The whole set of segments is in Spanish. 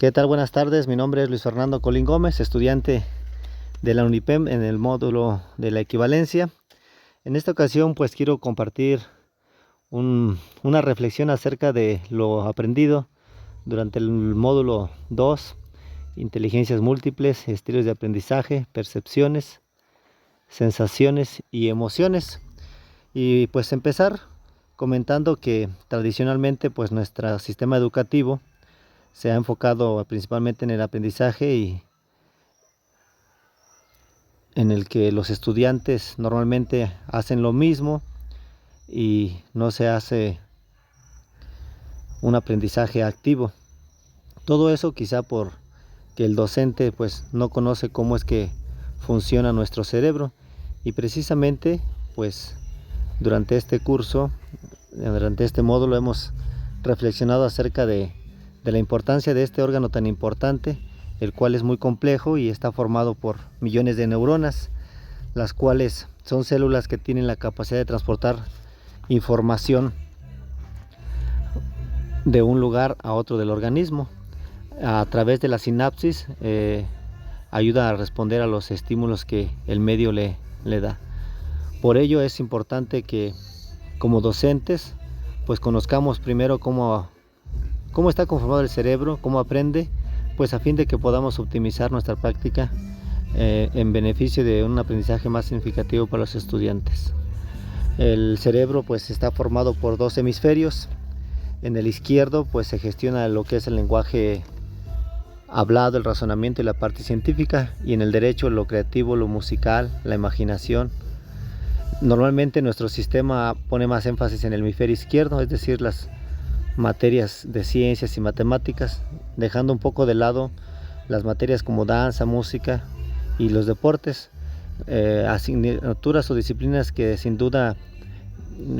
¿Qué tal? Buenas tardes, mi nombre es Luis Fernando Colín Gómez, estudiante de la UNIPEM en el módulo de la equivalencia. En esta ocasión pues quiero compartir una reflexión acerca de lo aprendido durante el módulo 2, inteligencias múltiples, estilos de aprendizaje, percepciones, sensaciones y emociones. Y pues empezar comentando que tradicionalmente pues nuestro sistema educativo se ha enfocado principalmente en el aprendizaje y en el que los estudiantes normalmente hacen lo mismo y no se hace un aprendizaje activo. Todo eso quizá porque el docente pues no conoce cómo es que funciona nuestro cerebro, y precisamente pues durante este curso, durante este módulo hemos reflexionado acerca de la importancia de este órgano tan importante, el cual es muy complejo y está formado por millones de neuronas, las cuales son células que tienen la capacidad de transportar información de un lugar a otro del organismo. A través de la sinapsis ayuda a responder a los estímulos que el medio le da. Por ello es importante que como docentes pues conozcamos primero cómo está conformado el cerebro, cómo aprende, pues a fin de que podamos optimizar nuestra práctica en beneficio de un aprendizaje más significativo para los estudiantes. El cerebro pues está formado por dos hemisferios. En el izquierdo pues se gestiona lo que es el lenguaje hablado, el razonamiento y la parte científica, y en el derecho lo creativo, lo musical, la imaginación. Normalmente nuestro sistema pone más énfasis en el hemisferio izquierdo, es decir, las materias de ciencias y matemáticas, dejando un poco de lado las materias como danza, música y los deportes, asignaturas o disciplinas que sin duda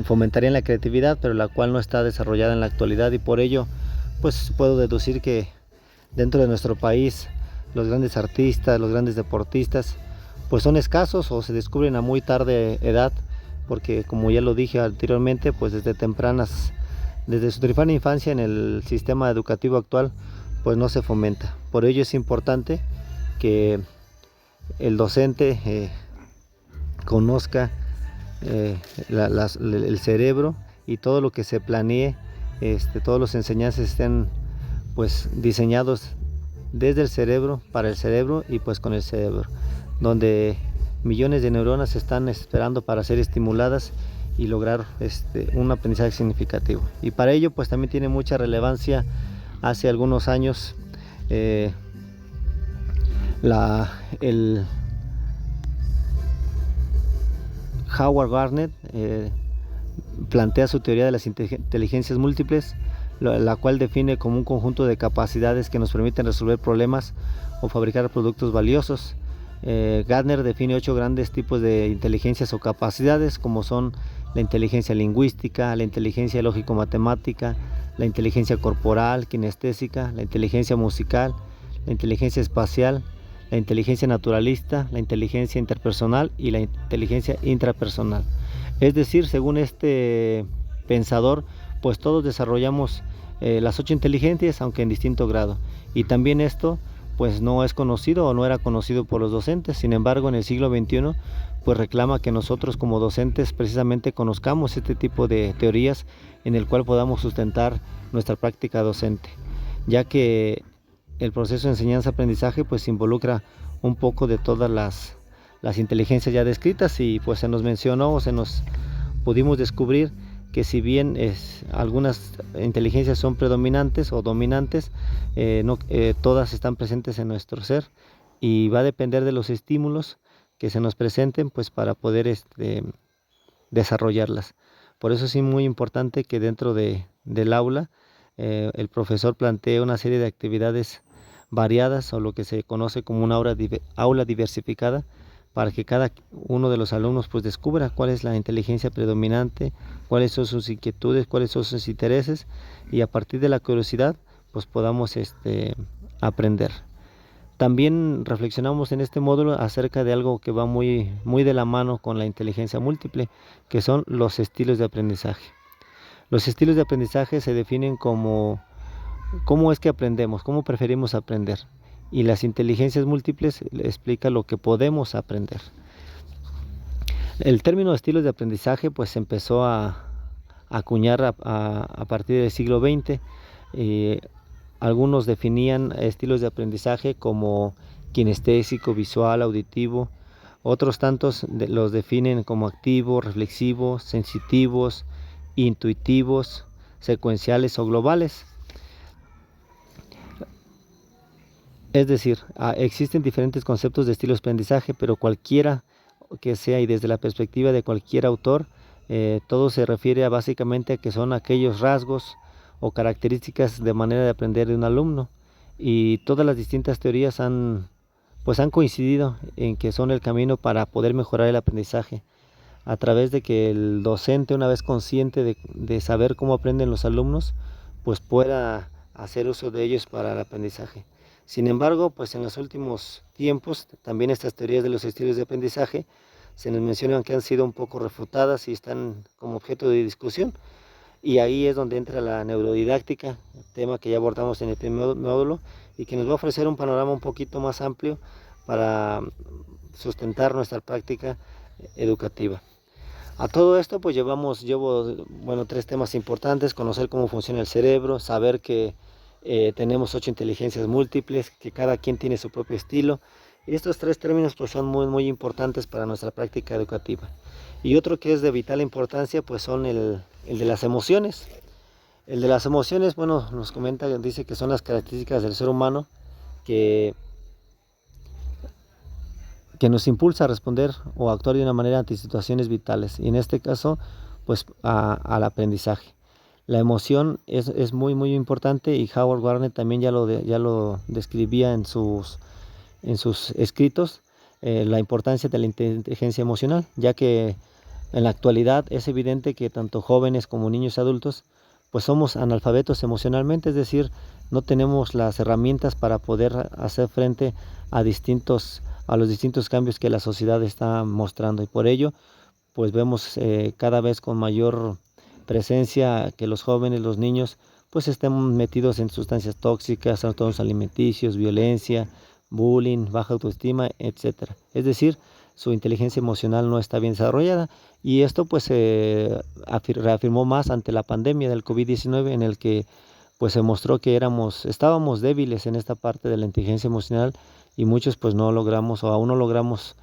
fomentarían la creatividad, pero la cual no está desarrollada en la actualidad, y por ello pues puedo deducir que dentro de nuestro país los grandes artistas, los grandes deportistas pues son escasos o se descubren a muy tarde edad, porque como ya lo dije anteriormente, pues desde su temprana infancia en el sistema educativo actual pues no se fomenta. Por ello es importante que el docente conozca el cerebro, y todo lo que se planee, todos los enseñanzas estén pues diseñados desde el cerebro, para el cerebro y pues con el cerebro, donde millones de neuronas están esperando para ser estimuladas y lograr un aprendizaje significativo. Y para ello pues también tiene mucha relevancia hace algunos años Howard Gardner plantea su teoría de las inteligencias múltiples, la cual define como un conjunto de capacidades que nos permiten resolver problemas o fabricar productos valiosos. Gardner define 8 grandes tipos de inteligencias o capacidades, como son la inteligencia lingüística, la inteligencia lógico-matemática, la inteligencia corporal, kinestésica, la inteligencia musical, la inteligencia espacial, la inteligencia naturalista, la inteligencia interpersonal y la inteligencia intrapersonal. Es decir, según este pensador, pues todos desarrollamos las 8 inteligencias, aunque en distinto grado, y también esto pues no es conocido o no era conocido por los docentes. Sin embargo, en el siglo XXI pues reclama que nosotros como docentes precisamente conozcamos este tipo de teorías en el cual podamos sustentar nuestra práctica docente, ya que el proceso de enseñanza-aprendizaje pues involucra un poco de todas las inteligencias ya descritas, y pues se nos mencionó o pudimos descubrir que si bien algunas inteligencias son predominantes o dominantes, no todas están presentes en nuestro ser, y va a depender de los estímulos que se nos presenten pues para poder desarrollarlas. Por eso es muy importante que dentro del aula el profesor plantee una serie de actividades variadas, o lo que se conoce como una aula diversificada, para que cada uno de los alumnos pues descubra cuál es la inteligencia predominante, cuáles son sus inquietudes, cuáles son sus intereses, y a partir de la curiosidad pues podamos aprender. También reflexionamos en este módulo acerca de algo que va muy de la mano con la inteligencia múltiple, que son los estilos de aprendizaje. Los estilos de aprendizaje se definen como ¿Cómo es que aprendemos? ¿Cómo preferimos aprender? Y las inteligencias múltiples explica lo que podemos aprender. El término de estilos de aprendizaje pues se empezó a acuñar a partir del siglo XX. Algunos definían estilos de aprendizaje como kinestésico, visual, auditivo. Otros tantos los definen como activos, reflexivos, sensitivos, intuitivos, secuenciales o globales. Es decir, existen diferentes conceptos de estilos de aprendizaje, pero cualquiera que sea y desde la perspectiva de cualquier autor, todo se refiere básicamente a que son aquellos rasgos o características de manera de aprender de un alumno, y todas las distintas teorías han coincidido en que son el camino para poder mejorar el aprendizaje, a través de que el docente, una vez consciente de saber cómo aprenden los alumnos, pues pueda hacer uso de ellos para el aprendizaje. Sin embargo, pues en los últimos tiempos, también estas teorías de los estilos de aprendizaje se nos mencionan que han sido un poco refutadas y están como objeto de discusión. Y ahí es donde entra la neurodidáctica, tema que ya abordamos en el primer módulo y que nos va a ofrecer un panorama un poquito más amplio para sustentar nuestra práctica educativa. A todo esto pues llevo 3 temas importantes: conocer cómo funciona el cerebro, saber que tenemos 8 inteligencias múltiples, que cada quien tiene su propio estilo. Y estos 3 términos pues son muy importantes para nuestra práctica educativa. Y otro que es de vital importancia pues son el de las emociones. El de las emociones, bueno, nos comenta, dice que son las características del ser humano que nos impulsa a responder o actuar de una manera ante situaciones vitales, y en este caso pues al aprendizaje. La emoción es muy importante, y Howard Gardner también ya lo describía en sus escritos, la importancia de la inteligencia emocional, ya que en la actualidad es evidente que tanto jóvenes como niños y adultos pues somos analfabetos emocionalmente, es decir, no tenemos las herramientas para poder hacer frente a los distintos cambios que la sociedad está mostrando, y por ello pues vemos cada vez con mayor presencia que los jóvenes, los niños, pues estén metidos en sustancias tóxicas, trastornos alimenticios, violencia, bullying, baja autoestima, etcétera. Es decir, su inteligencia emocional no está bien desarrollada, y esto pues se reafirmó más ante la pandemia del COVID-19, en el que pues se mostró que estábamos débiles en esta parte de la inteligencia emocional, y muchos pues no logramos o aún no logramos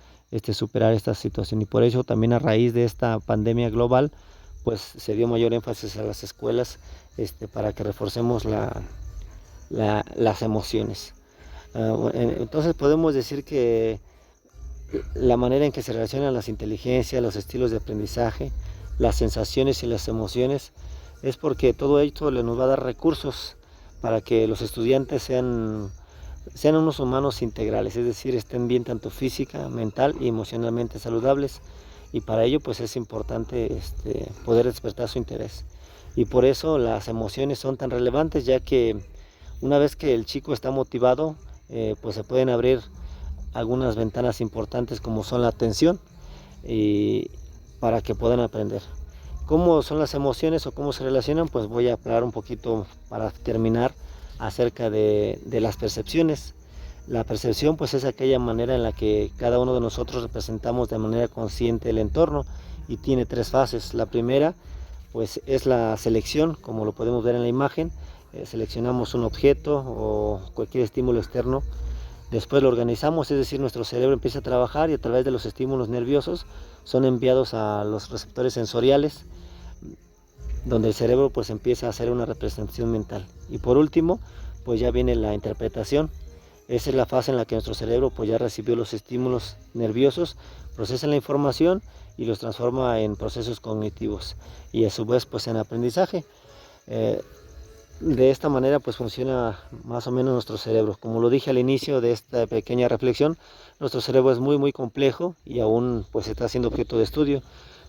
superar esta situación, y por eso también a raíz de esta pandemia global pues se dio mayor énfasis a las escuelas para que reforcemos las emociones. Entonces podemos decir que la manera en que se relacionan las inteligencias, los estilos de aprendizaje, las sensaciones y las emociones, es porque todo esto nos va a dar recursos para que los estudiantes sean unos humanos integrales, es decir, estén bien tanto física, mental y emocionalmente saludables, y para ello pues es importante poder despertar su interés. Y por eso las emociones son tan relevantes, ya que una vez que el chico está motivado, pues se pueden abrir algunas ventanas importantes, como son la atención, y para que puedan aprender. ¿Cómo son las emociones o cómo se relacionan? Pues voy a hablar un poquito para terminar acerca de las percepciones. La percepción pues es aquella manera en la que cada uno de nosotros representamos de manera consciente el entorno, y tiene 3 fases. La primera pues es la selección, como lo podemos ver en la imagen. Seleccionamos un objeto o cualquier estímulo externo. Después lo organizamos, es decir, nuestro cerebro empieza a trabajar, y a través de los estímulos nerviosos son enviados a los receptores sensoriales, donde el cerebro pues empieza a hacer una representación mental. Y por último pues ya viene la interpretación. Esa es la fase en la que nuestro cerebro pues ya recibió los estímulos nerviosos, procesa la información y los transforma en procesos cognitivos, y a su vez pues en aprendizaje. De esta manera pues funciona más o menos nuestro cerebro. Como lo dije al inicio de esta pequeña reflexión, nuestro cerebro es muy complejo y aún pues está siendo objeto de estudio,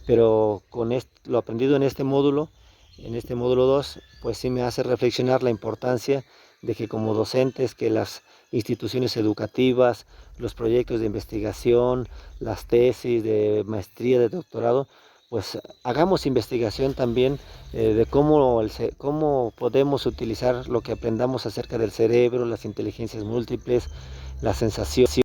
pero con lo aprendido en este módulo 2, pues sí me hace reflexionar la importancia de que como docentes, que las instituciones educativas, los proyectos de investigación, las tesis de maestría, de doctorado, pues hagamos investigación también de cómo podemos utilizar lo que aprendamos acerca del cerebro, las inteligencias múltiples, las sensaciones.